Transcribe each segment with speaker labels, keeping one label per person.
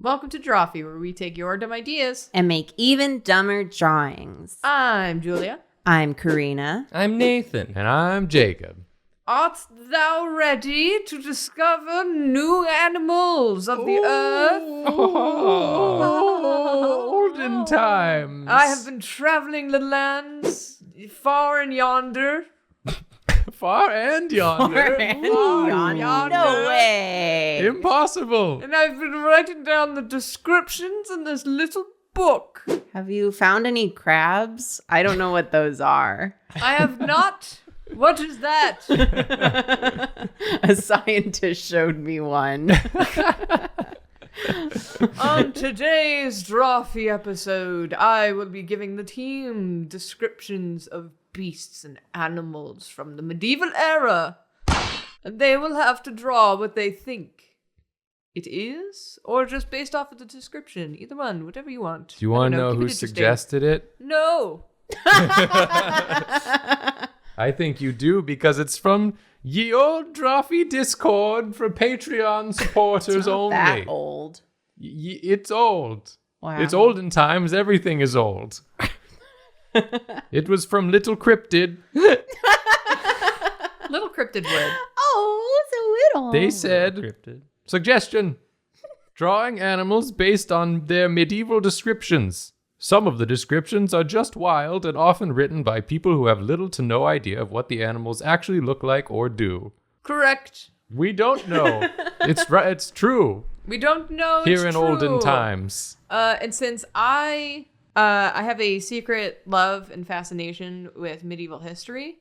Speaker 1: Welcome to Drawfee, where we take your dumb ideas
Speaker 2: and make even dumber drawings.
Speaker 1: I'm Julia.
Speaker 2: I'm Karina.
Speaker 3: I'm Nathan.
Speaker 4: And I'm Jacob.
Speaker 1: Art thou ready to discover new animals of the earth?
Speaker 4: Olden times.
Speaker 1: I have been traveling the lands far and yonder.
Speaker 4: Far and yonder.
Speaker 2: No way.
Speaker 4: Impossible.
Speaker 1: And I've been writing down the descriptions in this little book.
Speaker 2: Have you found any crabs? I don't know what those are.
Speaker 1: I have not. What is that?
Speaker 2: A scientist showed me one.
Speaker 1: On today's Drawfee episode, I will be giving the team descriptions of beasts and animals from the medieval era. And they will have to draw what they think it is, or just based off of the description. Either one, whatever you want.
Speaker 4: Do you want to know
Speaker 1: keep
Speaker 4: who
Speaker 1: it interesting.
Speaker 4: suggested it?
Speaker 1: No.
Speaker 4: I think you do, because it's from Ye Old Drawfee Discord for Patreon supporters
Speaker 2: It's not
Speaker 4: only.
Speaker 2: that old.
Speaker 4: It's old.
Speaker 2: Wow.
Speaker 4: It's olden times. Everything is old. It was from Little Cryptid.
Speaker 1: Little cryptid word.
Speaker 2: Oh, so little.
Speaker 4: They said,
Speaker 3: Cryptid.
Speaker 4: suggestion, drawing animals based on their medieval descriptions. Some of the descriptions are just wild and often written by people who have little to no idea of what the animals actually look like or do.
Speaker 1: Correct.
Speaker 4: We don't know. It's true.
Speaker 1: We don't know.
Speaker 4: Here
Speaker 1: it's
Speaker 4: in olden
Speaker 1: true.
Speaker 4: times.
Speaker 1: And since I have a secret love and fascination with medieval history,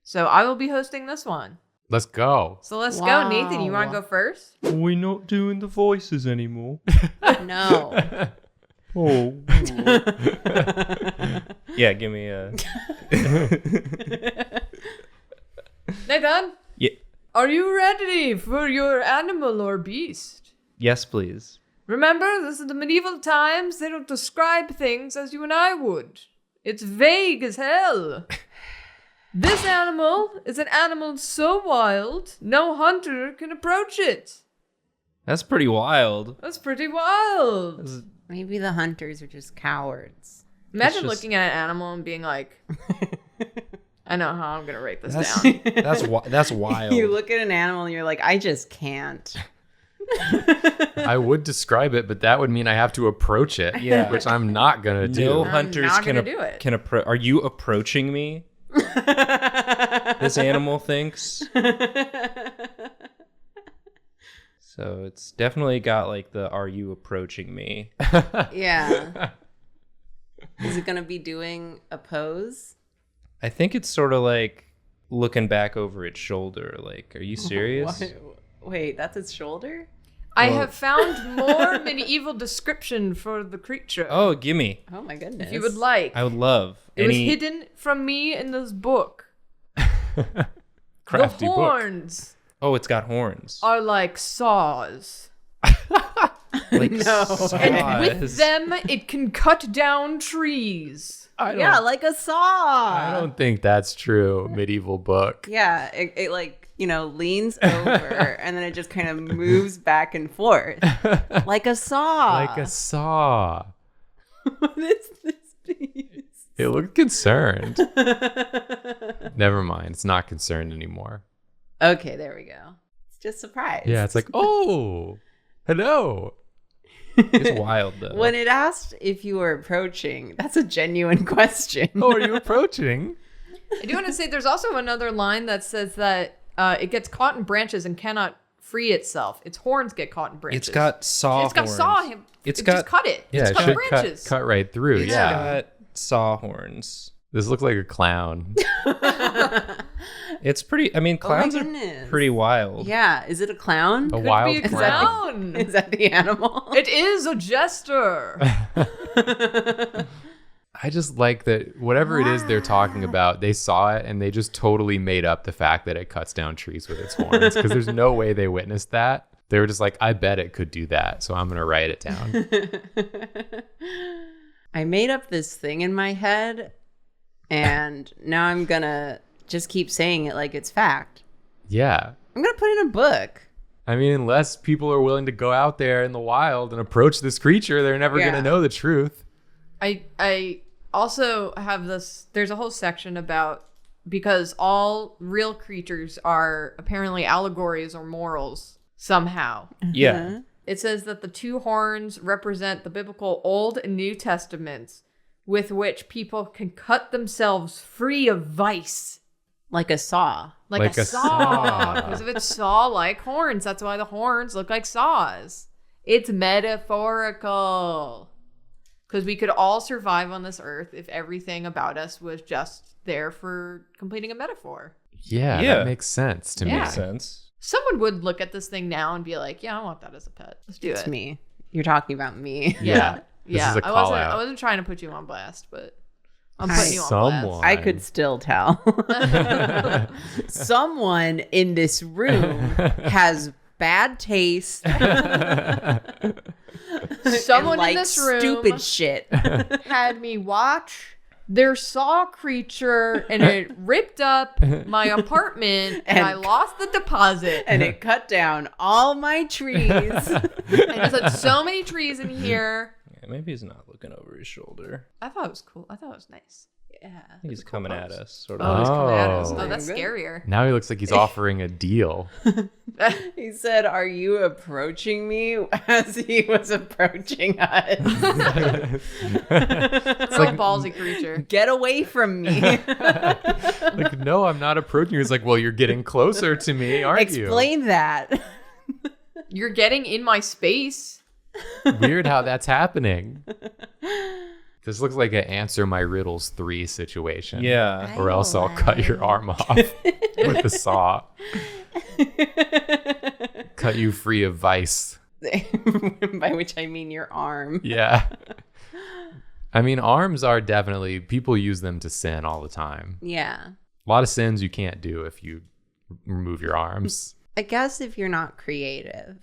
Speaker 1: so I will be hosting this one.
Speaker 4: Let's go.
Speaker 1: So let's
Speaker 2: Wow.
Speaker 1: go. Nathan, you want to go first?
Speaker 3: We're not doing the voices anymore.
Speaker 2: No.
Speaker 3: Oh. Yeah, give me a...
Speaker 1: Nathan,
Speaker 3: Yeah.
Speaker 1: are you ready for your animal or beast?
Speaker 3: Yes, please.
Speaker 1: Remember, this is the medieval times. They don't describe things as you and I would. It's vague as hell. This animal is an animal so wild, no hunter can approach it.
Speaker 3: That's pretty wild.
Speaker 1: That's pretty wild.
Speaker 2: Maybe the hunters are just cowards.
Speaker 1: Imagine
Speaker 3: just-
Speaker 1: looking at an animal and being like, I know how I'm going to write this
Speaker 3: That's
Speaker 1: down.
Speaker 3: that's wild.
Speaker 2: You look at an animal and you're like, I just can't.
Speaker 4: I would describe it, but that would mean I have to approach it.
Speaker 3: Yeah.
Speaker 4: Which I'm not going to do.
Speaker 3: No
Speaker 1: I'm
Speaker 3: hunters
Speaker 1: not
Speaker 3: can
Speaker 1: gonna do it.
Speaker 3: can approach. Are you approaching me? This animal thinks. So it's definitely got like the "Are you approaching me?"
Speaker 2: Yeah. Is it going to be doing a pose?
Speaker 3: I think it's sort of like looking back over its shoulder. Like, are you serious?
Speaker 2: Wait, that's its shoulder?
Speaker 1: I have found more medieval description for the creature.
Speaker 3: Oh, gimme!
Speaker 2: Oh my goodness.
Speaker 1: if you would like.
Speaker 3: I would love
Speaker 1: It was
Speaker 3: any.
Speaker 1: hidden from me in this book.
Speaker 4: Crafty
Speaker 1: The
Speaker 4: book.
Speaker 1: horns
Speaker 3: Oh, it's got horns.
Speaker 1: are like saws.
Speaker 3: Like
Speaker 2: No.
Speaker 1: And with
Speaker 3: saws.
Speaker 1: them, it can cut down trees.
Speaker 2: Yeah, like a saw.
Speaker 4: I don't think that's true. Medieval book.
Speaker 2: Yeah, it like, leans over and then it just kind of moves back and forth. Like a saw.
Speaker 4: Like a saw.
Speaker 2: What is this piece?
Speaker 4: It looked concerned. Never mind. It's not concerned anymore.
Speaker 2: Okay, there we go. It's just surprised.
Speaker 4: Yeah, it's like, oh, hello.
Speaker 3: It's wild though.
Speaker 2: When it asked if you were approaching, that's a genuine question.
Speaker 4: Oh, are you approaching?
Speaker 1: I do want to say there's also another line that says that it gets caught in branches and cannot free itself. Its horns get caught in branches.
Speaker 3: It's got saw
Speaker 1: It's got
Speaker 3: horns.
Speaker 1: saw him.
Speaker 3: It's
Speaker 1: It
Speaker 3: got
Speaker 1: just cut it.
Speaker 4: Yeah,
Speaker 1: It's
Speaker 4: it
Speaker 1: cut
Speaker 4: should
Speaker 1: branches.
Speaker 4: cut right through.
Speaker 3: It's
Speaker 4: yeah.
Speaker 3: got saw horns.
Speaker 4: This looks like a clown.
Speaker 3: It's pretty. I mean, clowns are
Speaker 2: goodness.
Speaker 3: pretty wild.
Speaker 2: Yeah, is it a clown?
Speaker 4: A
Speaker 1: Could
Speaker 4: wild
Speaker 1: be a
Speaker 4: clown.
Speaker 1: clown.
Speaker 2: Is that the animal?
Speaker 1: It is a jester.
Speaker 4: I just like that whatever it is they're talking about, they saw it and they just totally made up the fact that it cuts down trees with its horns, because there's no way they witnessed that. They were just like, I bet it could do that, so I'm going to write it down.
Speaker 2: I made up this thing in my head, and now I'm gonna just keep saying it like it's fact.
Speaker 4: Yeah.
Speaker 2: I'm gonna put it in a book.
Speaker 4: I mean, unless people are willing to go out there in the wild and approach this creature, they're never going to know the truth.
Speaker 1: I also have this, there's a whole section about, because all real creatures are apparently allegories or morals somehow.
Speaker 3: Yeah.
Speaker 1: It says that the two horns represent the biblical Old and New Testaments with which people can cut themselves free of vice.
Speaker 2: Like a saw.
Speaker 1: Like a saw. Because of its saw-like horns. That's why the horns look like saws. It's metaphorical. Because we could all survive on this earth if everything about us was just there for completing a metaphor.
Speaker 4: Yeah, that makes sense to me.
Speaker 3: Makes sense.
Speaker 1: Someone would look at this thing now and be like, yeah, I want that as a pet. Let's do it.
Speaker 2: It's me. You're talking about me.
Speaker 1: Yeah.
Speaker 4: This
Speaker 1: Yeah.
Speaker 4: is a call out.
Speaker 1: I wasn't trying to put you on blast, but I'm putting you on blast.
Speaker 2: I could still tell. Someone in this room has bad taste.
Speaker 1: Someone
Speaker 2: and
Speaker 1: in this room
Speaker 2: stupid shit.
Speaker 1: had me watch their saw creature and it ripped up my apartment and I lost the deposit.
Speaker 2: And it cut down all my trees.
Speaker 1: I just had so many trees in here.
Speaker 3: Yeah, maybe he's not looking over his shoulder.
Speaker 1: I thought it was cool. I thought it was nice.
Speaker 2: Yeah.
Speaker 3: He's coming at us, sort
Speaker 1: Oh,
Speaker 3: of.
Speaker 1: he's coming at us.
Speaker 4: Oh.
Speaker 1: Oh, that's scarier.
Speaker 4: Now he looks like he's offering a deal.
Speaker 2: He said, "Are you approaching me?" As he was approaching us.
Speaker 1: It's like a ballsy creature.
Speaker 2: Get away from me.
Speaker 4: Like, no, I'm not approaching you. He's like, well, you're getting closer to me, aren't you?
Speaker 2: Explain that.
Speaker 1: You're getting in my space.
Speaker 4: Weird how that's happening. This looks like an Answer My Riddles 3 situation.
Speaker 3: Yeah.
Speaker 4: Or else I'll cut your arm off with a saw. Cut you free of vice.
Speaker 2: By which I mean your arm.
Speaker 4: Yeah. I mean, arms are definitely, people use them to sin all the time.
Speaker 2: Yeah.
Speaker 4: A lot of sins you can't do if you remove your arms.
Speaker 2: I guess if you're not creative.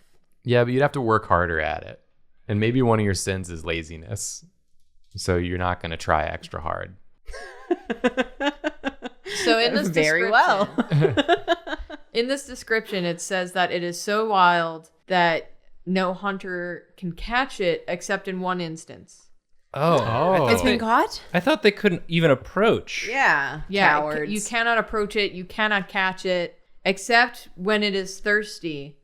Speaker 4: Yeah, but you'd have to work harder at it. And maybe one of your sins is laziness. So you're not going to try extra hard.
Speaker 1: So in this
Speaker 2: Very well.
Speaker 1: In this description, it says that it is so wild that no hunter can catch it except in one instance.
Speaker 3: Oh.
Speaker 2: It's been caught?
Speaker 3: I thought they couldn't even approach.
Speaker 2: Yeah.
Speaker 1: Yeah,
Speaker 2: Cowards.
Speaker 1: you cannot approach it. You cannot catch it except when it is thirsty.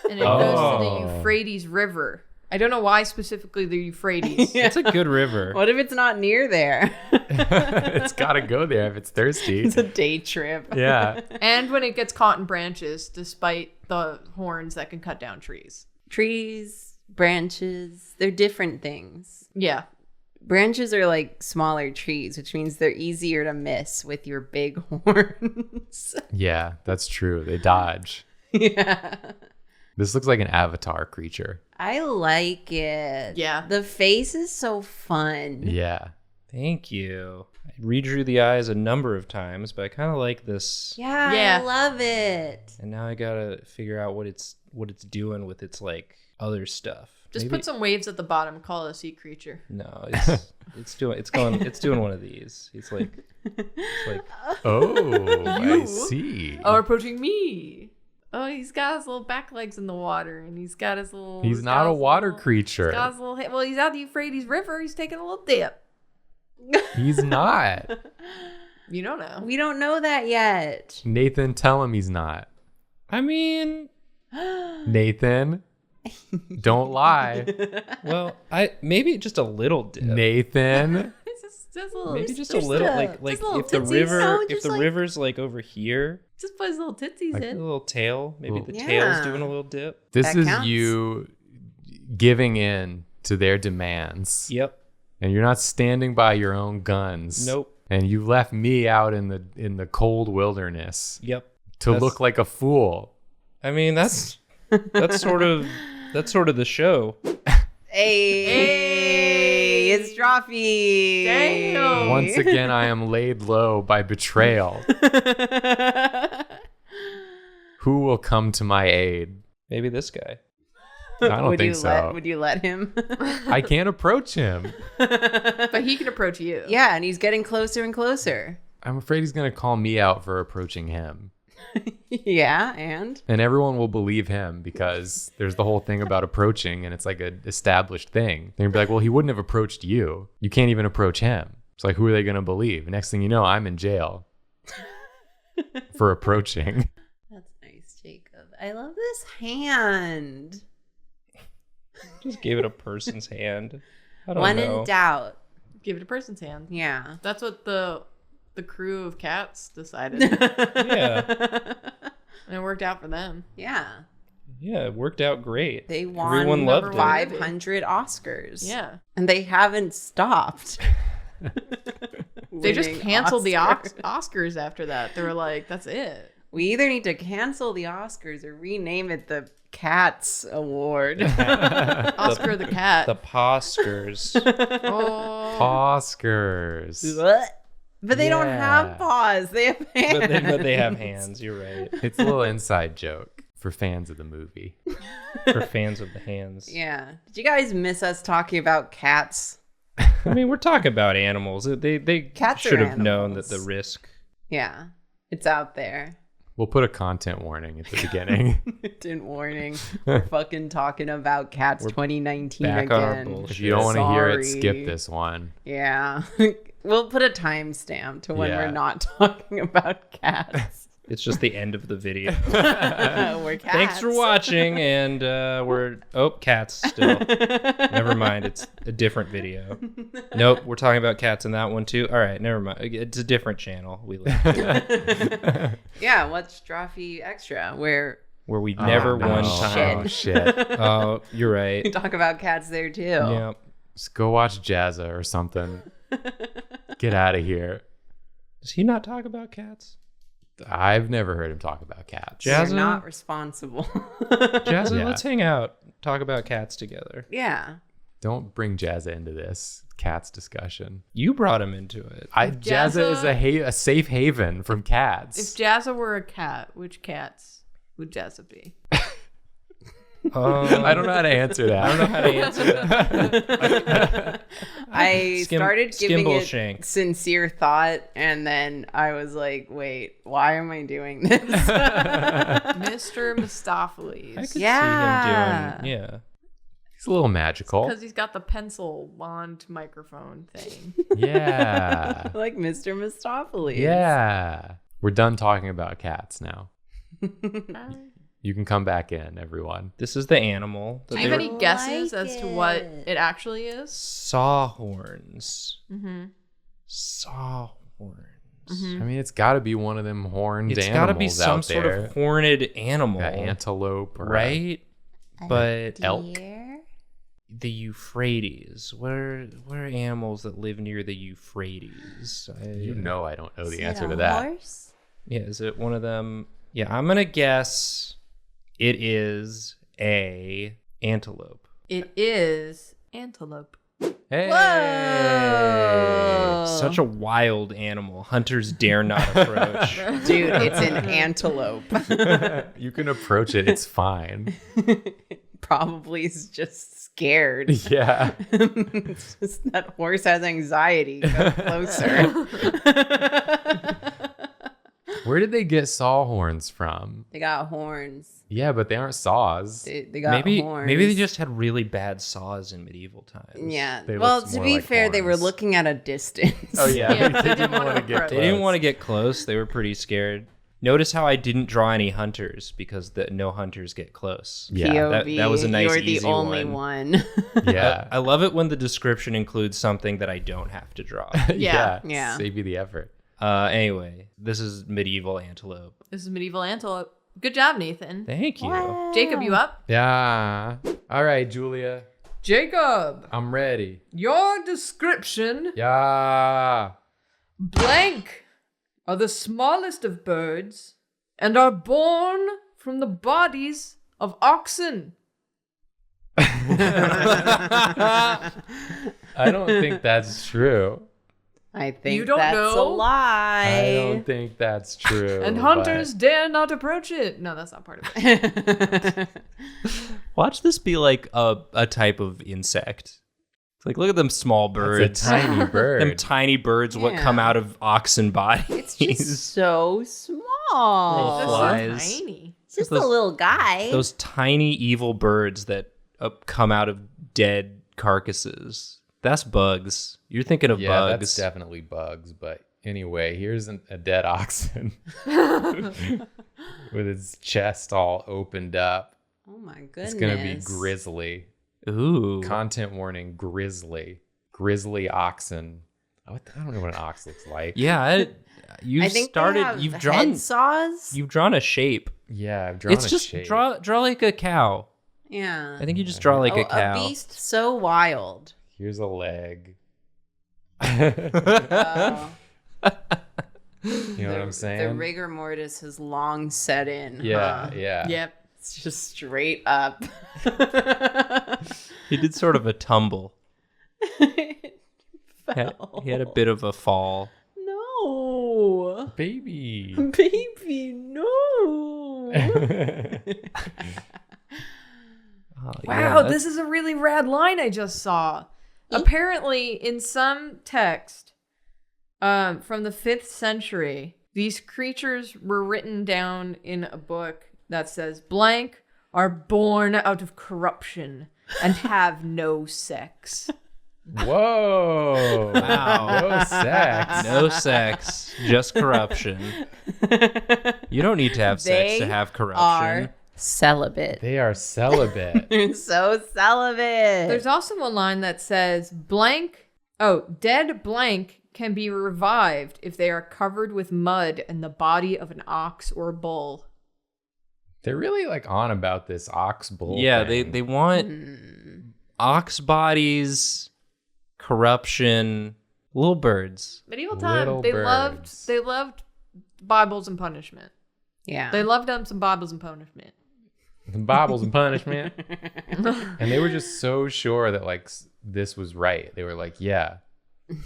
Speaker 1: And it goes to the Euphrates River. I don't know why specifically the Euphrates.
Speaker 3: It's a good river.
Speaker 2: What if it's not near there?
Speaker 4: It's got to go there if it's thirsty.
Speaker 2: It's a day trip.
Speaker 4: Yeah.
Speaker 1: And when it gets caught in branches, despite the horns that can cut down trees.
Speaker 2: Trees, branches, they're different things.
Speaker 1: Yeah.
Speaker 2: Branches are like smaller trees, which means they're easier to miss with your big horns.
Speaker 4: Yeah, that's true. They dodge.
Speaker 2: Yeah.
Speaker 4: This looks like an Avatar creature.
Speaker 2: I like it.
Speaker 1: Yeah.
Speaker 2: The face is so fun.
Speaker 4: Yeah.
Speaker 3: Thank you. I redrew the eyes a number of times, but I kind of like this.
Speaker 2: Yeah, I love it.
Speaker 3: And now I gotta figure out what it's doing with its like other stuff.
Speaker 1: Just
Speaker 3: Maybe-
Speaker 1: put some waves at the bottom, call it a sea creature.
Speaker 3: No, it's doing one of these. It's like
Speaker 4: Oh, I see.
Speaker 1: Oh, approaching me. Oh, he's got his little back legs in the water, and he's got his little...
Speaker 4: He's not a water creature.
Speaker 1: He's got his little... Well, he's out the Euphrates River. He's taking a little dip.
Speaker 4: He's not.
Speaker 1: You don't know.
Speaker 2: We don't know that yet.
Speaker 4: Nathan, tell him he's not.
Speaker 3: I mean,
Speaker 4: Nathan, don't lie.
Speaker 3: well, maybe just a little dip.
Speaker 4: Nathan.
Speaker 1: Just a little...
Speaker 3: Maybe just a little, like
Speaker 1: little
Speaker 3: if the
Speaker 1: tootsies.
Speaker 3: river,
Speaker 2: No,
Speaker 3: if
Speaker 2: just
Speaker 3: the
Speaker 2: like-
Speaker 3: river's like over here,
Speaker 1: Just put his little tootsies
Speaker 3: like a
Speaker 1: in.
Speaker 3: little tail, maybe the
Speaker 2: Yeah.
Speaker 3: tail's doing a little dip.
Speaker 4: This
Speaker 2: That
Speaker 4: is
Speaker 2: counts.
Speaker 4: you giving in to their demands.
Speaker 3: Yep.
Speaker 4: And you're not standing by your own guns.
Speaker 3: Nope.
Speaker 4: And you left me out in the cold wilderness
Speaker 3: Yep.
Speaker 4: to look like a fool.
Speaker 3: I mean, that's sort of the show.
Speaker 2: Hey, it's Drawfee.
Speaker 1: Damn.
Speaker 4: Once again, I am laid low by betrayal. Who will come to my aid?
Speaker 3: Maybe this guy.
Speaker 4: I don't think so.
Speaker 2: Would you let him?
Speaker 4: I can't approach him.
Speaker 1: But he can approach you.
Speaker 2: Yeah, and he's getting closer and closer.
Speaker 4: I'm afraid he's going to call me out for approaching him.
Speaker 2: Yeah, and
Speaker 4: And everyone will believe him because there's the whole thing about approaching, and it's like an established thing. They're gonna be like, well, he wouldn't have approached you. You can't even approach him. It's like, who are they gonna believe? Next thing you know, I'm in jail for approaching.
Speaker 2: that's nice, Jacob. I love this hand.
Speaker 3: Just gave it a person's hand. I don't
Speaker 2: When
Speaker 3: know.
Speaker 2: in doubt.
Speaker 1: Give it a person's hand.
Speaker 2: Yeah.
Speaker 1: That's what the crew of cats decided.
Speaker 3: Yeah.
Speaker 1: And it worked out for them.
Speaker 2: Yeah.
Speaker 3: Yeah, it worked out great.
Speaker 2: They won
Speaker 3: Everyone loved it.
Speaker 2: 500 Oscars.
Speaker 1: Yeah.
Speaker 2: And they haven't stopped.
Speaker 1: They just
Speaker 2: winning
Speaker 1: canceled the
Speaker 2: Oscars.
Speaker 1: Oscars after that. They were like, that's it.
Speaker 2: We either need to cancel the Oscars or rename it the Cats Award.
Speaker 1: Oscar the cat.
Speaker 3: The Poskers.
Speaker 1: Oh.
Speaker 4: Oscars.
Speaker 2: But they don't
Speaker 4: Yeah.
Speaker 2: have paws. They have hands.
Speaker 3: but they have hands. You're right.
Speaker 4: It's a little inside joke for fans of the movie.
Speaker 3: For fans of the hands.
Speaker 2: Yeah. Did you guys miss us talking about cats?
Speaker 3: I mean, we're talking about animals. They
Speaker 2: Cats are
Speaker 3: should have known that
Speaker 2: animals.
Speaker 3: the risk.
Speaker 2: Yeah. It's out there.
Speaker 4: We'll put a content warning at the beginning.
Speaker 2: Didn't warning. We're fucking talking about Cats 2019
Speaker 3: back on our
Speaker 2: again.
Speaker 3: bullshit.
Speaker 4: If you don't want to hear it,
Speaker 2: Sorry.
Speaker 4: skip this one.
Speaker 2: Yeah. We'll put a timestamp to when
Speaker 4: Yeah.
Speaker 2: we're not talking about cats.
Speaker 3: It's just the end of the video.
Speaker 2: We're cats.
Speaker 3: Thanks for watching, and we're cats still. Never mind, it's a different video. Nope, we're talking about cats in that one too. All right, never mind. It's a different channel we live
Speaker 2: Yeah, watch Drawfee Extra, where
Speaker 3: where we never
Speaker 4: no.
Speaker 3: one
Speaker 4: Oh,
Speaker 3: time.
Speaker 4: shit.
Speaker 3: Oh, you're
Speaker 2: we
Speaker 3: right.
Speaker 2: talk about cats there too.
Speaker 3: Yeah.
Speaker 4: Just go watch Jazza or something. Get out of here.
Speaker 3: Does he not talk about cats?
Speaker 4: I've never heard him talk about cats.
Speaker 3: Jazza?
Speaker 2: You're not responsible.
Speaker 3: Jazza,
Speaker 4: Yeah.
Speaker 3: let's hang out. Talk about cats together.
Speaker 2: Yeah.
Speaker 4: Don't bring Jazza into this cats discussion.
Speaker 3: You brought him into it.
Speaker 4: Jazza is a safe haven from cats.
Speaker 1: If Jazza were a cat, which cats would Jazza be?
Speaker 4: I don't know how to answer that.
Speaker 3: I don't know how to answer that.
Speaker 2: I started giving
Speaker 3: Skimble
Speaker 2: it
Speaker 3: Shank.
Speaker 2: sincere thought, and then I was like, wait, why am I doing this?
Speaker 1: Mr. Mistopheles.
Speaker 3: I could
Speaker 2: Yeah.
Speaker 3: see him doing. Yeah.
Speaker 4: He's a little magical.
Speaker 1: Because he's got the pencil wand microphone thing.
Speaker 4: Yeah.
Speaker 2: Like Mr. Mistopheles.
Speaker 4: Yeah. We're done talking about cats now. You can come back in, everyone.
Speaker 3: This is the animal.
Speaker 1: Do
Speaker 3: That
Speaker 1: you
Speaker 3: they
Speaker 1: have
Speaker 3: were-
Speaker 1: any guesses as to what it actually is?
Speaker 3: Sawhorns.
Speaker 1: Mm-hmm.
Speaker 3: Sawhorns.
Speaker 1: Mm-hmm.
Speaker 4: I mean, it's got to be one of them horned
Speaker 3: It's
Speaker 4: animals
Speaker 3: got to be some
Speaker 4: out
Speaker 3: sort
Speaker 4: there.
Speaker 3: of horned animal,
Speaker 4: Got antelope, or
Speaker 3: right? But
Speaker 4: elk.
Speaker 3: the Euphrates. What are animals that live near the Euphrates?
Speaker 4: You know, I don't know the answer to that.
Speaker 2: Horse?
Speaker 3: Yeah, is it one of them? Yeah, I'm gonna guess it is a antelope.
Speaker 1: It is antelope.
Speaker 4: Hey.
Speaker 2: Whoa.
Speaker 3: Such a wild animal. Hunters dare not approach.
Speaker 2: Dude, it's an antelope.
Speaker 4: You can approach it. It's fine.
Speaker 2: Probably is just scared.
Speaker 4: Yeah.
Speaker 2: It's just that horse has anxiety. Go closer.
Speaker 4: Where did they get sawhorns from?
Speaker 2: They got horns.
Speaker 4: Yeah, but they aren't saws.
Speaker 2: They got
Speaker 3: maybe
Speaker 2: horns.
Speaker 3: they just had really bad saws in medieval times.
Speaker 2: Yeah.
Speaker 4: They
Speaker 2: Well,
Speaker 4: looked
Speaker 2: to
Speaker 4: more
Speaker 2: be
Speaker 4: like
Speaker 2: fair, they were
Speaker 4: horns.
Speaker 2: looking at a distance.
Speaker 4: Oh yeah,
Speaker 1: Yeah,
Speaker 4: they didn't want to get
Speaker 1: approach.
Speaker 3: They didn't want to get close. They were pretty scared. Notice how I didn't draw any hunters because no hunters get close.
Speaker 4: Yeah,
Speaker 2: POV,
Speaker 3: that was a nice,
Speaker 2: you're the
Speaker 3: easy
Speaker 2: only one.
Speaker 4: yeah,
Speaker 3: I love it when the description includes something that I don't have to draw.
Speaker 4: yeah,
Speaker 2: Yeah.
Speaker 4: Save you the effort.
Speaker 3: Anyway, this is medieval antelope.
Speaker 1: This is medieval antelope. Good job, Nathan.
Speaker 3: Thank you.
Speaker 1: Jacob, you up?
Speaker 4: Yeah. All right, Julia,
Speaker 1: Jacob,
Speaker 4: I'm ready.
Speaker 1: your description
Speaker 4: Yeah.
Speaker 1: blank are the smallest of birds and are born from the bodies of oxen.
Speaker 4: I don't think that's true.
Speaker 2: I think
Speaker 1: You don't
Speaker 2: that's a
Speaker 1: know?
Speaker 2: lie.
Speaker 4: I don't think that's true.
Speaker 1: And
Speaker 4: but-
Speaker 1: hunters dare not approach it. No, that's not part of it.
Speaker 3: Watch this be like a type of insect. It's like, look at them small birds.
Speaker 4: It's a tiny bird.
Speaker 3: Them tiny birds, what come
Speaker 2: Yeah.
Speaker 3: out of oxen bodies.
Speaker 2: It's just so small. small.
Speaker 1: That's
Speaker 3: flies.
Speaker 1: so tiny.
Speaker 2: It's just
Speaker 3: Those-
Speaker 2: a little guy.
Speaker 3: Those tiny evil birds that come out of dead carcasses. That's bugs. You're thinking of
Speaker 4: Yeah,
Speaker 3: bugs.
Speaker 4: that's definitely bugs. But anyway, here's a dead oxen with its chest all opened up.
Speaker 2: Oh my goodness.
Speaker 4: It's gonna be grizzly.
Speaker 3: Ooh.
Speaker 4: Content warning: grizzly oxen. I don't know what an ox looks like.
Speaker 3: Yeah, you've
Speaker 2: I think
Speaker 3: started.
Speaker 2: they have
Speaker 3: You've drawn.
Speaker 2: head saws.
Speaker 3: You've drawn a shape.
Speaker 4: Yeah, I've drawn
Speaker 3: It's
Speaker 4: a
Speaker 3: just
Speaker 4: shape.
Speaker 3: draw like a cow.
Speaker 2: Yeah.
Speaker 3: I think you just draw like a cow.
Speaker 2: A beast so wild.
Speaker 4: Here's a leg.
Speaker 2: Oh.
Speaker 4: You know what I'm
Speaker 2: The
Speaker 4: saying?
Speaker 2: rigor mortis has long set in.
Speaker 4: Yeah,
Speaker 2: huh?
Speaker 4: yeah.
Speaker 1: Yep.
Speaker 2: It's just straight up.
Speaker 3: He did sort of a tumble.
Speaker 2: Fell.
Speaker 3: He had a bit of a fall.
Speaker 2: No.
Speaker 4: Baby.
Speaker 2: Baby, no.
Speaker 3: Oh,
Speaker 1: Wow, this is a really rad line I just saw. Apparently, in some text from the 5th century, these creatures were written down in a book that says, blank are born out of corruption and have no sex.
Speaker 4: Whoa.
Speaker 3: Wow.
Speaker 4: No sex.
Speaker 3: No sex, just corruption. You don't need to have sex to
Speaker 2: They
Speaker 3: have corruption.
Speaker 2: Are celibate.
Speaker 4: They are celibate.
Speaker 2: They're so celibate.
Speaker 1: There's also a line that says, dead blank can be revived if they are covered with mud and the body of an ox or bull.
Speaker 4: They're really like on about this ox bull.
Speaker 3: Yeah,
Speaker 4: thing.
Speaker 3: they want ox bodies, corruption, little birds.
Speaker 1: Medieval time,
Speaker 4: Little
Speaker 1: they
Speaker 4: birds.
Speaker 1: loved Bibles and punishment.
Speaker 2: yeah.
Speaker 1: They loved them some Bibles and punishment.
Speaker 4: The Bibles and punishment. And they were just so sure that like this was right. They were like, yeah,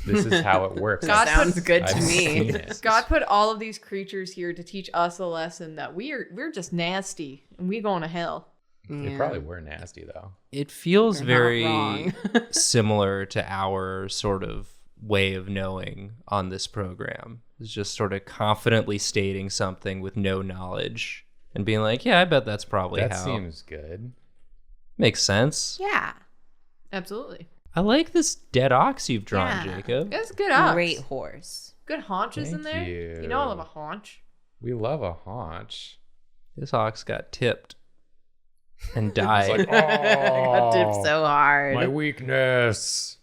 Speaker 4: this is how it works.
Speaker 1: God
Speaker 2: sounds good to
Speaker 4: I've
Speaker 2: me.
Speaker 4: seen it.
Speaker 1: God put all of these creatures here to teach us a lesson that we're just nasty and we going to hell.
Speaker 4: They probably were nasty though.
Speaker 3: It feels
Speaker 2: You're not
Speaker 3: very
Speaker 2: wrong.
Speaker 3: similar to our sort of way of knowing on this program. It's just sort of confidently stating something with no knowledge and being like, yeah, I bet that's probably
Speaker 4: That
Speaker 3: how.
Speaker 4: seems good.
Speaker 3: Makes sense.
Speaker 2: Yeah.
Speaker 1: Absolutely.
Speaker 3: I like this dead ox you've drawn,
Speaker 2: Yeah.
Speaker 3: Jacob.
Speaker 1: That's good ox.
Speaker 2: Great horse.
Speaker 1: Good haunches in
Speaker 4: Thank
Speaker 1: there.
Speaker 4: you.
Speaker 1: You know I love a haunch.
Speaker 4: We love a haunch.
Speaker 3: This ox got tipped and
Speaker 4: It's
Speaker 3: died.
Speaker 4: like,
Speaker 2: I got dipped
Speaker 4: oh,
Speaker 2: so hard.
Speaker 4: my weakness.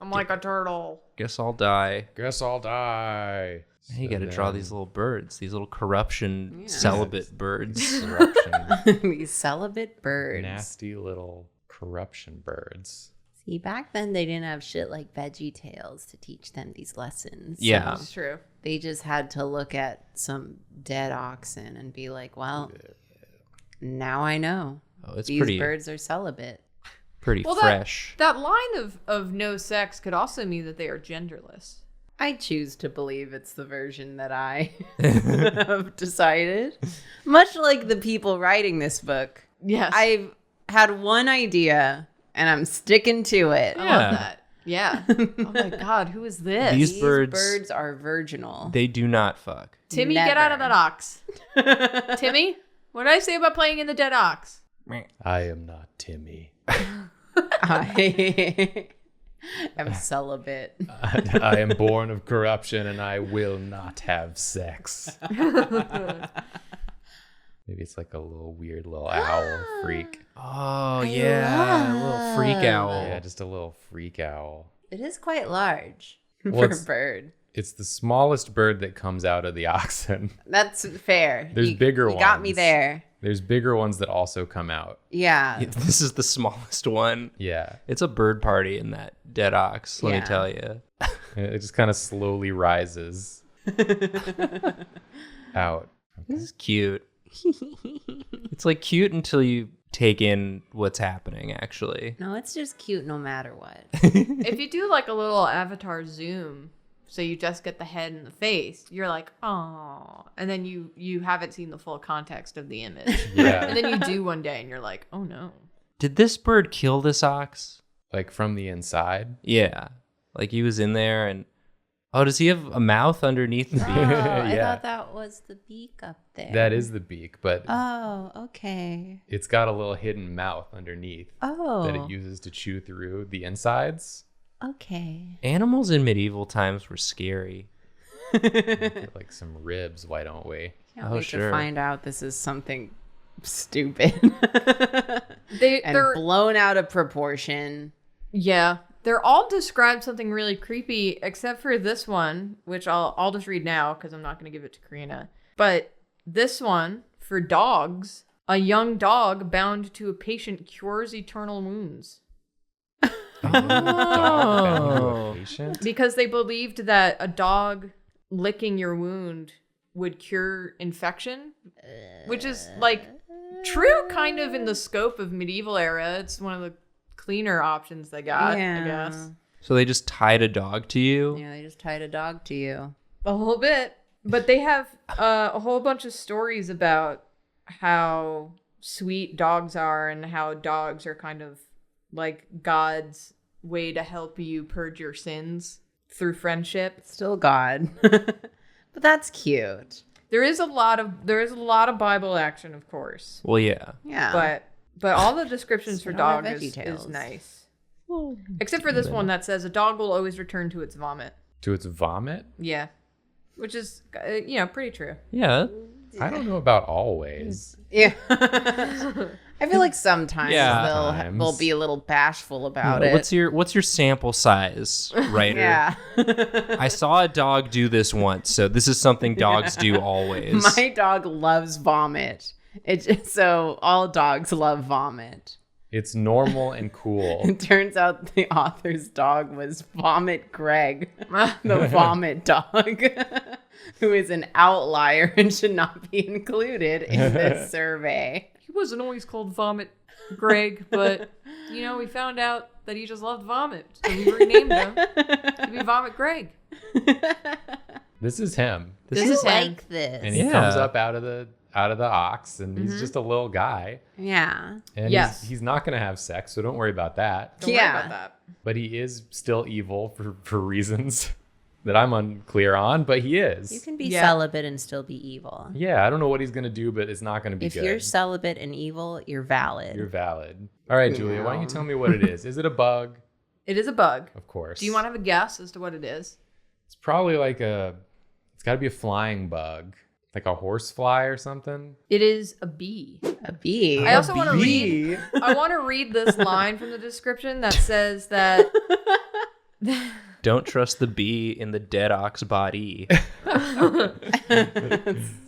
Speaker 1: I'm like a turtle.
Speaker 3: Guess I'll die.
Speaker 4: Guess I'll die.
Speaker 3: Hey, you got to draw these little birds, these little corruption
Speaker 2: Yeah.
Speaker 3: celibate birds.
Speaker 4: corruption.
Speaker 2: These celibate birds.
Speaker 4: Nasty little corruption birds.
Speaker 2: See, back then they didn't have shit like Veggie Tales to teach them these lessons.
Speaker 3: Yeah.
Speaker 1: That's true.
Speaker 2: They just had to look at some dead oxen and be like, well, now I know.
Speaker 3: Oh, it's
Speaker 2: These
Speaker 3: pretty
Speaker 2: birds are celibate.
Speaker 3: pretty
Speaker 1: Well,
Speaker 3: fresh.
Speaker 1: That line of no sex could also mean that they are genderless.
Speaker 2: I choose to believe it's the version that I have decided. Much like the people writing this book,
Speaker 1: Yes.
Speaker 2: I've had one idea and I'm sticking to it.
Speaker 1: I
Speaker 3: Yeah.
Speaker 1: love that. Yeah. Oh my God, who is this?
Speaker 3: These birds-
Speaker 2: are virginal.
Speaker 3: They do not fuck.
Speaker 1: Timmy, get out of
Speaker 2: Never.
Speaker 1: that ox. Timmy, what did I say about playing in the dead ox?
Speaker 4: I am not Timmy.
Speaker 2: I am celibate.
Speaker 4: I am born of corruption and I will not have sex. Maybe it's like a little weird little owl freak.
Speaker 3: Oh, yeah. A little freak owl.
Speaker 4: Yeah, just a little freak owl.
Speaker 2: It is quite large
Speaker 4: Well,
Speaker 2: for a
Speaker 4: it's-
Speaker 2: bird.
Speaker 4: It's the smallest bird that comes out of the oxen.
Speaker 2: That's fair.
Speaker 4: There's bigger
Speaker 2: You got me
Speaker 4: ones.
Speaker 2: there.
Speaker 4: There's bigger ones that also come out.
Speaker 2: Yeah.
Speaker 3: This is the smallest one.
Speaker 4: Yeah.
Speaker 3: It's a bird party in that dead ox, let
Speaker 2: Yeah.
Speaker 3: me tell you.
Speaker 4: It just kind of slowly rises out.
Speaker 3: This is cute. It's like cute until you take in what's happening, actually.
Speaker 2: No, it's just cute no matter what.
Speaker 1: If you do like a little avatar zoom, so you just get the head and the face, you're like, oh, and then you haven't seen the full context of the image.
Speaker 4: Yeah.
Speaker 1: And then you do one day and you're like, oh no.
Speaker 3: Did this bird kill this ox?
Speaker 4: Like from the inside.
Speaker 3: Yeah. Like he was in there and Oh, does he have a mouth underneath the beak?
Speaker 2: I
Speaker 4: Yeah.
Speaker 2: thought that was the beak up there.
Speaker 4: That is the beak, but
Speaker 2: Oh, okay.
Speaker 4: it's got a little hidden mouth underneath that it
Speaker 2: Oh,
Speaker 4: uses to chew through the insides.
Speaker 2: okay.
Speaker 3: Animals in medieval times were scary.
Speaker 4: Get, like some ribs, why don't we?
Speaker 2: Can't
Speaker 3: Oh,
Speaker 2: wait
Speaker 3: sure.
Speaker 2: to find out this is something stupid and
Speaker 1: They're
Speaker 2: blown out of proportion.
Speaker 1: yeah, they're all described something really creepy, except for this one, which I'll just read now because I'm not going to give it to Karina. But this one for dogs, a young dog bound to a patient cures eternal wounds.
Speaker 4: Dog bound to a patient?
Speaker 1: Because they believed that a dog licking your wound would cure infection, which is like true kind of in the scope of medieval era. It's one of the cleaner options they got, I guess.
Speaker 3: So they just tied a dog to you?
Speaker 2: Yeah, they just tied a dog to you.
Speaker 1: A little bit. But they have a whole bunch of stories about how sweet dogs are and how dogs are kind of like God's way to help you purge your sins through friendship.
Speaker 2: Still God. But that's cute.
Speaker 1: There is a lot of Bible action, of course.
Speaker 3: Well, yeah.
Speaker 2: Yeah.
Speaker 1: But all the descriptions for
Speaker 2: Still have
Speaker 1: dog is
Speaker 2: VeggieTales.
Speaker 1: nice. Except for this one that says a dog will always return to its vomit.
Speaker 4: To its vomit?
Speaker 1: Yeah. Which is, pretty true.
Speaker 3: Yeah.
Speaker 4: I don't know about always.
Speaker 2: Yeah. I feel like sometimes
Speaker 3: Yeah.
Speaker 2: they'll be a little bashful about it.
Speaker 3: What's your sample size, writer?
Speaker 2: Yeah.
Speaker 3: I saw a dog do this once, so this is something dogs do always.
Speaker 2: My dog loves vomit. So all dogs love vomit.
Speaker 4: It's normal and cool.
Speaker 2: It turns out the author's dog was Vomit Greg, the vomit dog, who is an outlier and should not be included in this survey.
Speaker 1: He wasn't always called Vomit Greg, but, we found out that he just loved vomit. So we renamed him to be Vomit Greg.
Speaker 4: This is him.
Speaker 1: This is him.
Speaker 2: like this.
Speaker 4: And he comes up out of the ox, and he's just a little guy.
Speaker 2: Yeah.
Speaker 4: And
Speaker 1: Yes.
Speaker 4: he's not going to have sex, so don't worry about that.
Speaker 1: Don't worry about that.
Speaker 4: But he is still evil for reasons that I'm unclear on, but he is.
Speaker 2: You can be
Speaker 1: Yeah.
Speaker 2: celibate and still be evil.
Speaker 4: Yeah, I don't know what he's going to do, but it's not going to be
Speaker 2: If
Speaker 4: good.
Speaker 2: you're celibate and evil, you're valid.
Speaker 4: You're valid. All right, Julia, why don't you tell me what it is? Is it a bug?
Speaker 1: It is a bug.
Speaker 4: Of course.
Speaker 1: Do you want to have a guess as to what it is?
Speaker 4: It's probably like it's got to be a flying bug. Like a horsefly or something?
Speaker 1: It is a bee.
Speaker 2: A bee.
Speaker 1: I also want to
Speaker 4: bee?
Speaker 1: read. I want to read this line from the description that says that.
Speaker 3: Don't trust the bee in the dead ox body.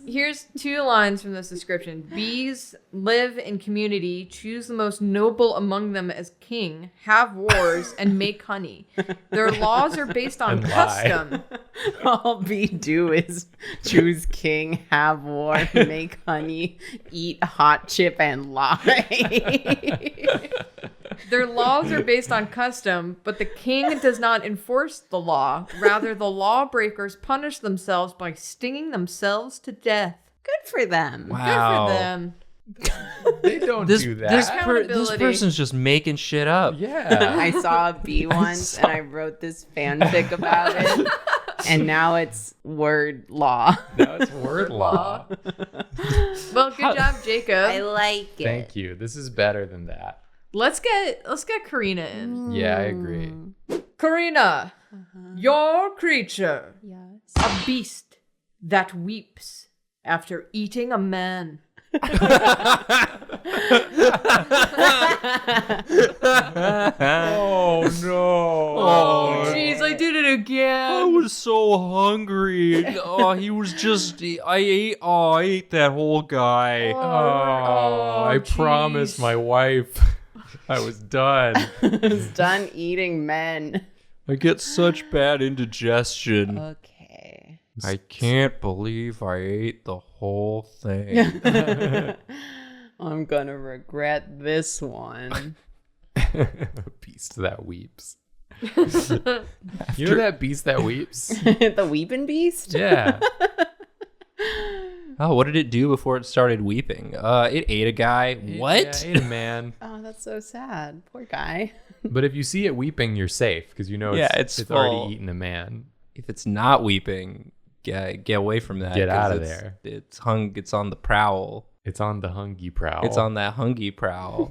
Speaker 1: Here's 2 lines from this description. Bees live in community, choose the most noble among them as king, have wars, and make honey. Their laws are based on
Speaker 4: And lie.
Speaker 1: custom.
Speaker 2: All bee do is choose king, have war, make honey, eat hot chip, and lie.
Speaker 1: Their laws are based on custom, but the king does not enforce the law. Rather, the lawbreakers punish themselves by stinging themselves to death.
Speaker 2: Good for them.
Speaker 3: Wow.
Speaker 1: Good for them.
Speaker 4: They don't
Speaker 3: This,
Speaker 4: do that.
Speaker 3: this, this
Speaker 1: Accountability.
Speaker 3: person's just making shit up.
Speaker 4: Yeah.
Speaker 2: I saw a bee once and I wrote this fanfic about it. And now it's word law.
Speaker 4: Now it's word law.
Speaker 1: Well, good job, Jacob.
Speaker 2: I like it.
Speaker 4: Thank you. This is better than that.
Speaker 1: Let's get Karina in.
Speaker 4: Yeah, I agree.
Speaker 1: Karina, your creature,
Speaker 2: Yes.
Speaker 1: a beast that weeps after eating a man.
Speaker 4: Oh no.
Speaker 1: Oh, jeez, I did it
Speaker 3: I
Speaker 1: again.
Speaker 3: was so hungry. Oh, he was just. I ate that whole guy.
Speaker 4: I
Speaker 1: jeez.
Speaker 4: promised my wife I was done.
Speaker 2: It's done eating men.
Speaker 3: I get such bad indigestion.
Speaker 2: Okay.
Speaker 3: I can't believe I ate the whole thing.
Speaker 2: I'm gonna regret this one.
Speaker 4: A beast that weeps. You know that beast that weeps?
Speaker 2: The weeping beast?
Speaker 4: Yeah.
Speaker 3: Oh, what did it do before it started weeping? It ate a guy. What?
Speaker 4: Yeah, ate a man.
Speaker 2: Oh, that's so sad. Poor guy.
Speaker 4: But if you see it weeping, you're safe because you know
Speaker 3: Yeah, it's full.
Speaker 4: already eaten a man.
Speaker 3: if it's not weeping, get away from that.
Speaker 4: Get
Speaker 3: 'cause
Speaker 4: out of
Speaker 3: it's-
Speaker 4: there.
Speaker 3: It's on the prowl.
Speaker 4: It's on the hungy prowl.
Speaker 3: It's on that hungy prowl.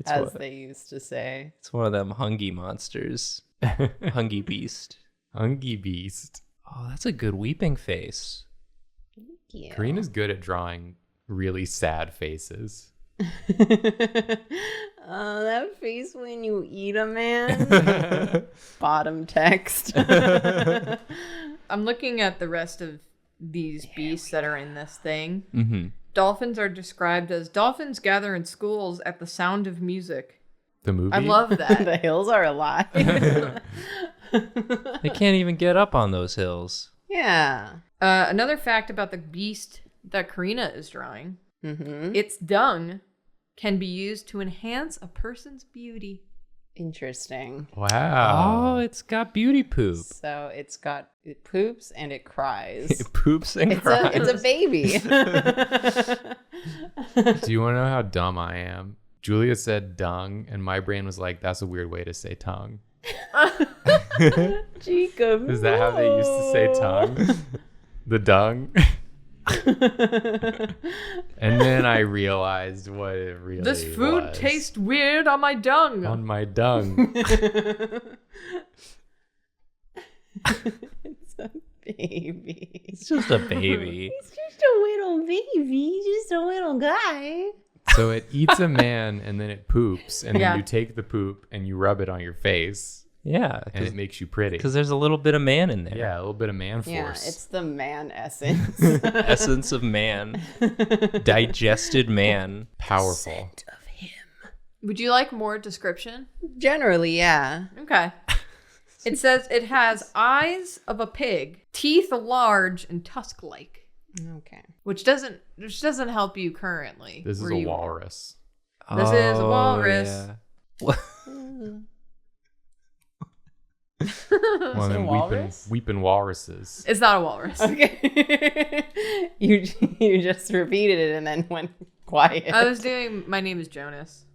Speaker 2: As they used to say.
Speaker 3: It's one of them hungy monsters. Hungy beast.
Speaker 4: Hungy beast.
Speaker 3: Oh, that's a good weeping face.
Speaker 2: Yeah.
Speaker 4: Karina's good at drawing really sad faces.
Speaker 2: Oh, that face when you eat a man. Bottom text.
Speaker 1: I'm looking at the rest of these beasts that are in this thing.
Speaker 3: Mm-hmm.
Speaker 1: Dolphins are described as dolphins gather in schools at the sound of music.
Speaker 4: The movie?
Speaker 1: I love that.
Speaker 2: The hills are alive.
Speaker 3: They can't even get up on those hills.
Speaker 2: Yeah.
Speaker 1: Another fact about the beast that Karina is drawing.
Speaker 2: Mm-hmm.
Speaker 1: Its dung can be used to enhance a person's beauty.
Speaker 2: Interesting.
Speaker 3: Oh,
Speaker 4: Wow.
Speaker 3: it's got beauty poop.
Speaker 2: So it poops and it cries.
Speaker 3: It poops and
Speaker 2: It's
Speaker 3: cries.
Speaker 2: a baby.
Speaker 4: Do you want to know how dumb I am? Julia said dung, and my brain was like, that's a weird way to say tongue.
Speaker 2: Jacob.
Speaker 4: Is that how they used to say tongue? The dung? And then I realized what it really
Speaker 1: This food
Speaker 4: was.
Speaker 1: tastes weird on my dung.
Speaker 4: On my dung.
Speaker 2: It's a baby.
Speaker 3: It's just a baby.
Speaker 2: He's just a little baby. Just a little guy.
Speaker 4: So it eats a man and then it poops, and then
Speaker 1: Yeah.
Speaker 4: you take the poop and you rub it on your face,
Speaker 3: Yeah,
Speaker 4: and it makes you pretty.
Speaker 3: because there's a little bit of man in there.
Speaker 4: Yeah, a little bit of man
Speaker 2: Yeah,
Speaker 4: force.
Speaker 2: it's the man essence.
Speaker 3: Essence of man. Digested man.
Speaker 4: Powerful.
Speaker 2: Of him.
Speaker 1: Would you like more description?
Speaker 2: Generally, yeah.
Speaker 1: Okay. It says it has eyes of a pig, teeth large and tusk-like,
Speaker 2: Okay.
Speaker 1: which doesn't help you currently.
Speaker 4: This is
Speaker 1: where
Speaker 4: a
Speaker 1: you-
Speaker 4: walrus.
Speaker 1: This is a
Speaker 3: Oh,
Speaker 1: walrus.
Speaker 3: yeah.
Speaker 4: One of them
Speaker 2: walrus?
Speaker 4: weeping walruses.
Speaker 1: It's not a walrus.
Speaker 2: Okay. you just repeated it and then went quiet.
Speaker 1: I was doing My Name is Jonas,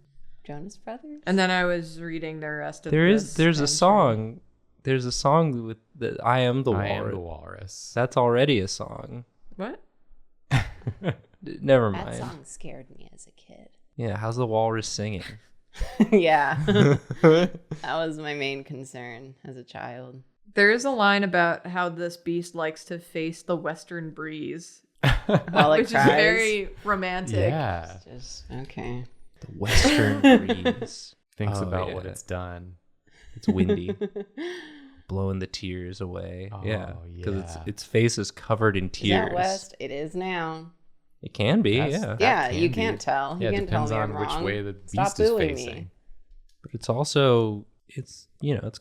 Speaker 2: Jonas Brothers?
Speaker 1: and then I was reading the rest of
Speaker 3: There's a
Speaker 1: entry.
Speaker 3: song. There's a song with the I am the walrus.
Speaker 4: I am the walrus.
Speaker 3: That's already a song.
Speaker 1: What?
Speaker 3: Never
Speaker 2: That
Speaker 3: mind.
Speaker 2: song scared me as a kid.
Speaker 3: Yeah, how's the walrus singing?
Speaker 2: Yeah. That was my main concern as a child.
Speaker 1: There is a line about how this beast likes to face the western breeze,
Speaker 2: While it
Speaker 1: which
Speaker 2: cries.
Speaker 1: is very romantic.
Speaker 4: Yeah.
Speaker 2: Just, okay.
Speaker 3: The western breeze.
Speaker 4: Thinks
Speaker 3: Oh,
Speaker 4: about
Speaker 3: yeah.
Speaker 4: what it's done.
Speaker 3: It's windy. Blowing the tears away.
Speaker 4: Oh,
Speaker 3: yeah. Because
Speaker 4: yeah.
Speaker 3: its face is covered in
Speaker 2: Is
Speaker 3: tears.
Speaker 2: that west? It is now.
Speaker 3: It can be,
Speaker 4: That's-
Speaker 3: yeah.
Speaker 4: That
Speaker 2: Yeah,
Speaker 4: can
Speaker 2: you
Speaker 4: be.
Speaker 2: can't tell.
Speaker 4: Yeah,
Speaker 2: you
Speaker 4: it
Speaker 2: can tell
Speaker 4: depends
Speaker 2: me
Speaker 4: on
Speaker 2: I'm
Speaker 4: which
Speaker 2: wrong.
Speaker 4: way the
Speaker 2: Stop
Speaker 4: beast is
Speaker 2: booing
Speaker 4: facing.
Speaker 2: me.
Speaker 3: But it's also it's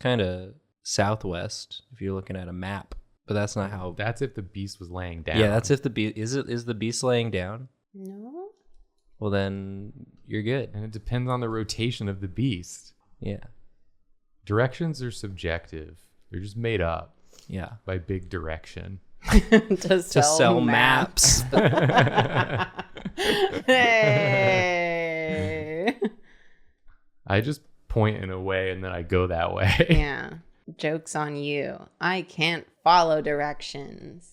Speaker 3: kind of southwest if you're looking at a map. But that's not how.
Speaker 4: That's if the beast was laying down.
Speaker 3: Yeah, that's if the beast is the beast laying down.
Speaker 2: No?
Speaker 3: Well, then you're good.
Speaker 4: And it depends on the rotation of the beast.
Speaker 3: Yeah,
Speaker 4: Directions are subjective. They're just made up
Speaker 3: yeah.
Speaker 4: by big direction.
Speaker 2: to
Speaker 3: Sell maps.
Speaker 2: Hey.
Speaker 4: I just point in a way and then I go that way.
Speaker 2: Yeah. Joke's on you. I can't follow directions.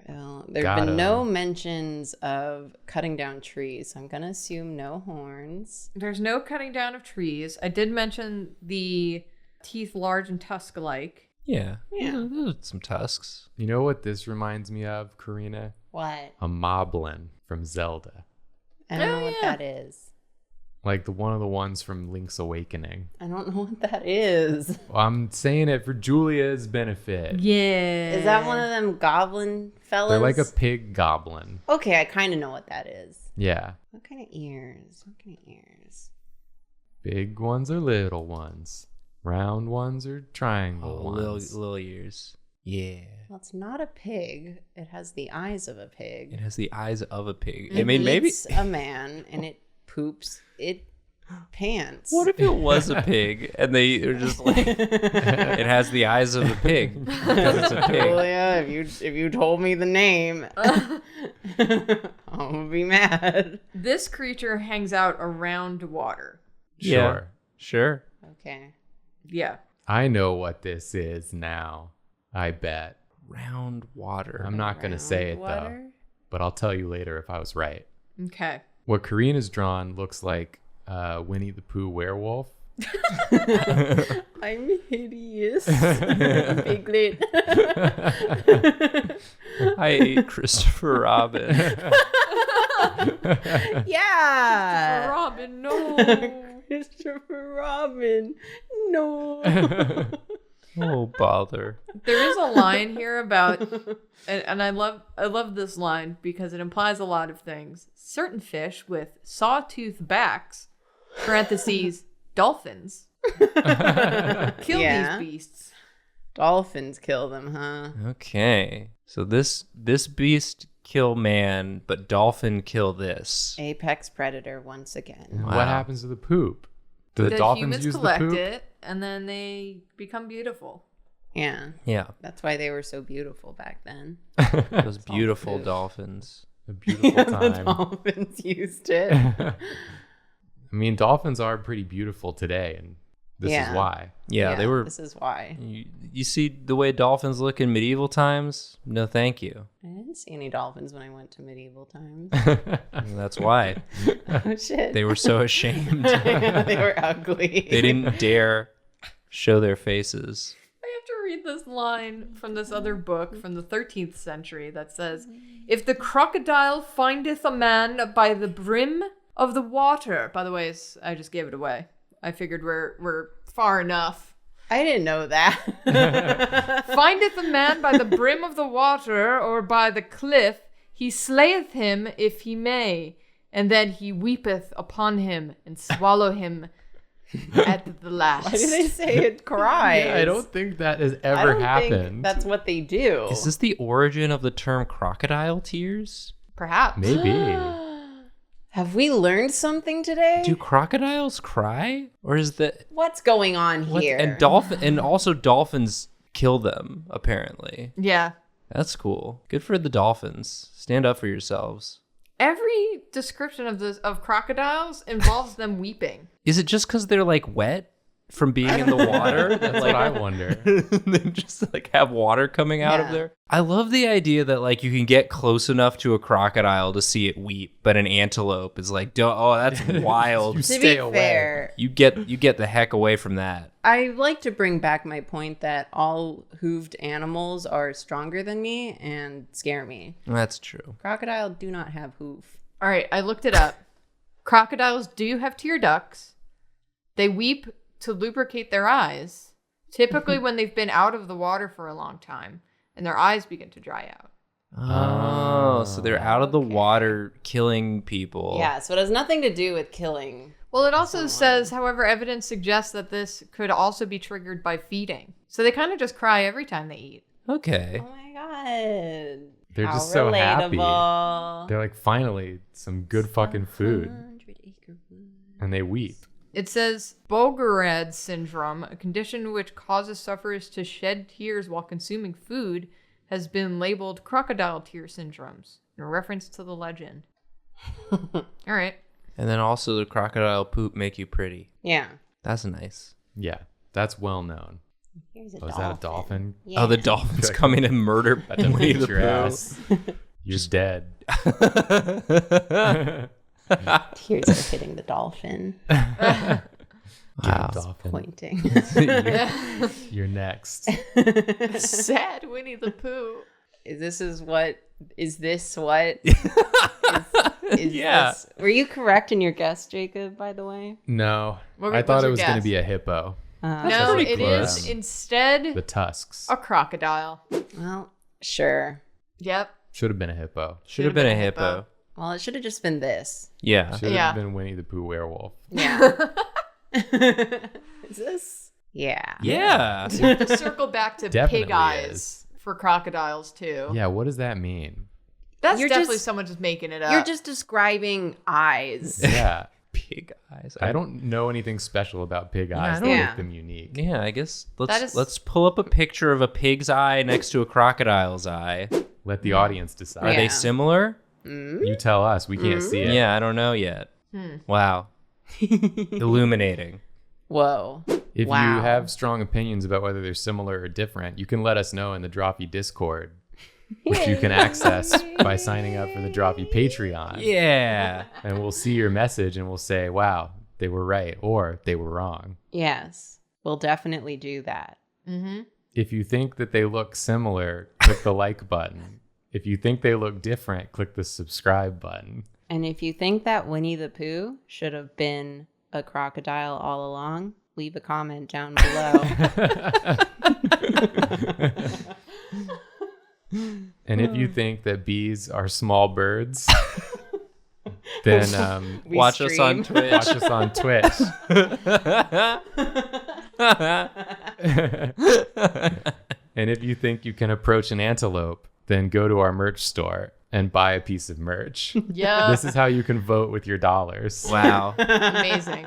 Speaker 2: Well, there have
Speaker 4: Got
Speaker 2: been
Speaker 4: 'em.
Speaker 2: no mentions of cutting down trees, so I'm going to assume no horns.
Speaker 1: There's no cutting down of trees. I did mention the teeth large and tusk-like.
Speaker 3: Yeah,
Speaker 2: Yeah.
Speaker 3: Those are some tusks.
Speaker 4: You know what this reminds me of, Karina?
Speaker 2: What?
Speaker 4: A moblin from Zelda.
Speaker 2: I don't
Speaker 1: Oh,
Speaker 2: know what
Speaker 1: yeah.
Speaker 2: that is.
Speaker 4: Like one of the ones from Link's Awakening.
Speaker 2: I don't know what that is.
Speaker 4: Well, I'm saying it for Julia's benefit.
Speaker 1: Yeah.
Speaker 2: Is that one of them goblin fellas?
Speaker 4: They're like a pig goblin.
Speaker 2: Okay, I kind of know what that is.
Speaker 4: Yeah.
Speaker 2: What kind of ears? What kind of ears?
Speaker 4: Big ones or little ones. Round ones or triangle
Speaker 3: Oh,
Speaker 4: ones.
Speaker 3: little ears. Yeah,
Speaker 2: Well, it's not a pig. It has the eyes of a pig.
Speaker 3: it has the eyes of a pig.
Speaker 2: It
Speaker 3: I mean, maybe.
Speaker 2: eats a man and it poops it pants.
Speaker 3: What if it was a pig and they were just like, it has the eyes of a pig because it's a pig?
Speaker 2: Julia, if you told me the name, I'm gonna be mad.
Speaker 1: This creature hangs out around water.
Speaker 3: Yeah.
Speaker 4: Sure.
Speaker 3: Sure.
Speaker 2: Okay.
Speaker 1: Yeah.
Speaker 4: I know what this is now. I bet.
Speaker 3: Round water.
Speaker 4: I'm not going to say it though, but I'll tell you later if I was right.
Speaker 1: Okay.
Speaker 4: What Karina's drawn looks like Winnie the Pooh werewolf.
Speaker 2: I'm hideous. Piglet.
Speaker 3: I ate Christopher Robin.
Speaker 2: Yeah.
Speaker 1: Robin, no.
Speaker 2: Christopher Robin. No.
Speaker 3: Oh, bother.
Speaker 1: There is a line here about, and I love this line because it implies a lot of things. Certain fish with sawtooth backs, parentheses, dolphins, kill these beasts.
Speaker 2: Dolphins kill them, huh?
Speaker 3: Okay. So this beast kill man, but dolphin kill this.
Speaker 2: Apex predator once again.
Speaker 3: Wow.
Speaker 4: What happens to the poop? Do the dolphins
Speaker 1: humans
Speaker 4: use the
Speaker 1: collect
Speaker 4: poop?
Speaker 1: it, and then they become beautiful.
Speaker 2: Yeah.
Speaker 3: Yeah.
Speaker 2: That's why they were so beautiful back then.
Speaker 3: Those beautiful dolphins.
Speaker 4: A beautiful
Speaker 2: The
Speaker 4: time.
Speaker 2: dolphins used it.
Speaker 4: I mean, dolphins are pretty beautiful today, and this is why.
Speaker 3: Yeah, they were.
Speaker 2: This is why.
Speaker 3: You see the way dolphins look in medieval times? No, thank you.
Speaker 2: I didn't see any dolphins when I went to medieval times.
Speaker 3: And that's why.
Speaker 2: Oh, shit.
Speaker 3: They were so ashamed.
Speaker 2: They were ugly.
Speaker 3: They didn't dare show their faces.
Speaker 1: I have to read this line from this other book from the 13th century that says, "If the crocodile findeth a man by the brim of the water," by the way, I just gave it away. I figured we're far enough.
Speaker 2: I didn't know that.
Speaker 1: "Findeth a man by the brim of the water or by the cliff, he slayeth him if he may, and then he weepeth upon him and swallow him at the last."
Speaker 2: Why do they say it cries?
Speaker 4: Yeah, I don't think that has
Speaker 2: I
Speaker 4: ever
Speaker 2: don't
Speaker 4: happened.
Speaker 2: think that's what they do.
Speaker 3: Is this the origin of the term crocodile tears?
Speaker 1: Perhaps.
Speaker 4: Maybe.
Speaker 2: Have we learned something today?
Speaker 3: Do crocodiles cry? Or is that
Speaker 2: What's going on
Speaker 3: what?
Speaker 2: here?
Speaker 3: And also dolphins kill them, apparently.
Speaker 1: Yeah.
Speaker 3: That's cool. Good for the dolphins. Stand up for yourselves.
Speaker 1: Every description of crocodiles involves them weeping.
Speaker 3: Is it just because they're like wet from being in the water?
Speaker 4: That's what I wonder.
Speaker 3: They just like have water coming out of
Speaker 2: Yeah.
Speaker 3: there. I love the idea that like you can get close enough to a crocodile to see it weep, but an antelope is like, oh, that's wild.
Speaker 4: You
Speaker 2: to be
Speaker 4: stay away.
Speaker 2: fair,
Speaker 3: You get the heck away from that.
Speaker 2: I like to bring back my point that all hooved animals are stronger than me and scare me.
Speaker 3: That's true.
Speaker 2: Crocodile do not have hoof.
Speaker 1: All right, I looked it up. Crocodiles do have tear ducts. They weep to lubricate their eyes, typically when they've been out of the water for a long time and their eyes begin to dry out.
Speaker 3: Oh, so they're out of the water killing people.
Speaker 2: Yeah, so it has nothing to do with killing.
Speaker 1: Well, it also says, however, evidence suggests that this could also be triggered by feeding. So they kind of just cry every time they eat.
Speaker 3: Okay.
Speaker 2: Oh my god.
Speaker 4: They're
Speaker 2: How
Speaker 4: just so happy.
Speaker 2: relatable.
Speaker 4: They're like, finally, some good fucking food.
Speaker 2: 100-acre wood.
Speaker 4: And they weep.
Speaker 1: It says Bogarad syndrome, a condition which causes sufferers to shed tears while consuming food, has been labeled crocodile tear syndromes, in reference to the legend. All right.
Speaker 3: And then also the crocodile poop make you pretty.
Speaker 2: Yeah.
Speaker 3: That's nice.
Speaker 4: Yeah, that's well known.
Speaker 2: Here's a
Speaker 4: Oh, is that a dolphin?
Speaker 2: Yeah.
Speaker 3: Oh, the dolphins coming and murder Winnie the
Speaker 4: Your
Speaker 3: Pooh.
Speaker 4: ass. You're dead.
Speaker 2: Tears are hitting the dolphin.
Speaker 3: Wow.
Speaker 4: Dolphin.
Speaker 2: Pointing.
Speaker 4: You're next.
Speaker 1: Sad Winnie the Pooh.
Speaker 2: Is this what? Is
Speaker 3: Yeah.
Speaker 2: this? Were you correct in your guess, Jacob, by the way?
Speaker 4: No,
Speaker 1: What-
Speaker 4: I thought
Speaker 1: what's
Speaker 4: it
Speaker 1: your
Speaker 4: was going to
Speaker 1: guess?
Speaker 4: be a hippo.
Speaker 1: No,
Speaker 3: pretty
Speaker 1: it
Speaker 3: close.
Speaker 1: is instead
Speaker 4: The tusks.
Speaker 1: a crocodile.
Speaker 2: Well, sure.
Speaker 1: Yep.
Speaker 4: Should have been a hippo.
Speaker 3: Should have been a hippo.
Speaker 2: Well, it should have just been this.
Speaker 3: Yeah.
Speaker 4: Should have
Speaker 1: Yeah.
Speaker 4: been Winnie the Pooh werewolf.
Speaker 2: Yeah. Is this? Yeah.
Speaker 3: Yeah.
Speaker 1: To circle back to
Speaker 4: Definitely
Speaker 1: pig eyes
Speaker 4: is.
Speaker 1: for crocodiles too.
Speaker 4: Yeah, what does that mean?
Speaker 1: That's
Speaker 2: You're
Speaker 1: definitely
Speaker 2: just-
Speaker 1: someone just making it up.
Speaker 2: You're just describing eyes.
Speaker 4: Yeah.
Speaker 3: Pig eyes.
Speaker 4: I don't know anything special about pig eyes that
Speaker 2: don't-
Speaker 4: make them unique.
Speaker 3: Yeah, I guess
Speaker 1: That is-
Speaker 3: let's pull up a picture of a pig's eye next to a crocodile's eye.
Speaker 4: Let the audience decide.
Speaker 3: Are
Speaker 2: Yeah.
Speaker 3: they similar?
Speaker 4: You tell us. We can't see it.
Speaker 3: Yeah, I don't know yet. Wow. Illuminating.
Speaker 2: Whoa.
Speaker 4: If
Speaker 2: Wow.
Speaker 4: you have strong opinions about whether they're similar or different, you can let us know in the Drawfee Discord, which you can access by signing up for the Drawfee Patreon.
Speaker 3: Yeah.
Speaker 4: And we'll see your message and we'll say, wow, they were right or they were wrong.
Speaker 2: Yes, we'll definitely do that.
Speaker 1: Mm-hmm.
Speaker 4: If you think that they look similar, click the like button. If you think they look different, click the subscribe button.
Speaker 2: And if you think that Winnie the Pooh should have been a crocodile all along, leave a comment down below.
Speaker 4: And if you think that bees are small birds, then
Speaker 2: We
Speaker 3: Watch us on
Speaker 2: stream.
Speaker 3: Twitch.
Speaker 4: watch us on Twitch. And if you think you can approach an antelope, then go to our merch store and buy a piece of merch.
Speaker 1: Yeah.
Speaker 4: This is how you can vote with your dollars.
Speaker 3: Wow.
Speaker 1: Amazing.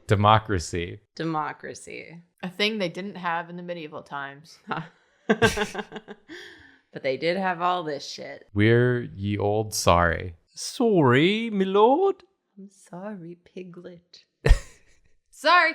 Speaker 4: Democracy.
Speaker 2: Democracy.
Speaker 1: A thing they didn't have in the medieval times.
Speaker 2: But they did have all this shit.
Speaker 4: We're ye old sorry.
Speaker 3: Sorry, my lord.
Speaker 2: I'm sorry, piglet.
Speaker 1: Sorry.